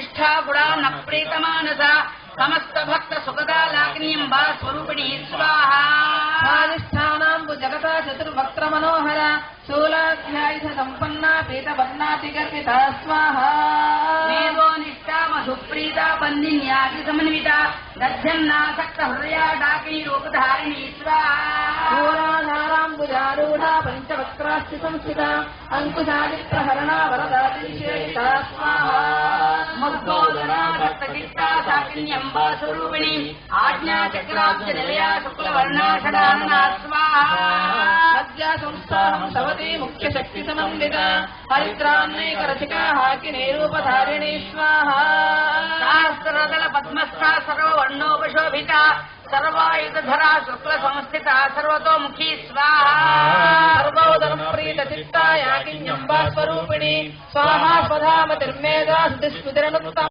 निष्ठा गुणा न प्रीतमानस समस्त भक्त सुखदा लाकिनीम्बा स्वरूपिणी स्वाहा स्वादिष्ठानाम्बु जगता चतुर्वक्त्र मनोहर शूलाध्यायुध सम्पन्ना पीतवर्णातिगर्भिता स्वाहा मेधो निष्ठा मधुप्रीता बन्दिन्यादि समन्विता दध्यन्नासक्त हृदया डाकिनी रूपधारिणी स्वाहा मूलाधाराम्बुजारूढा पञ्चवक्त्रास्ति संस्थिता अङ्कुशादिप्रहरणा वरदातिशेषिता स्वाहा मुद्गोदरा भक्तचित्ता साकिन्यम्बा स्वरूपिणी आज्ञाचक्राब्ज निलया शुक्लवर्णा षडानना स्वाहा मध्या संस्थानं सवती मुख्यशक्तिसमन्विता हरिद्रान्नैकरसिका हाकिनी रूपधारिणी स्वाहा सहस्रदल पद्मस्था सर्ववर्णोपशोभिता सर्वायुधधरा शुक्ल संस्थिता सर्वतोमुखी स्वाहा सर्वोदरप्रीतचित्ता याकिन्यम्बा स्वरूपिणी स्वाहा स्वधामतिर्मेधा स्मृतिरनुत्तमा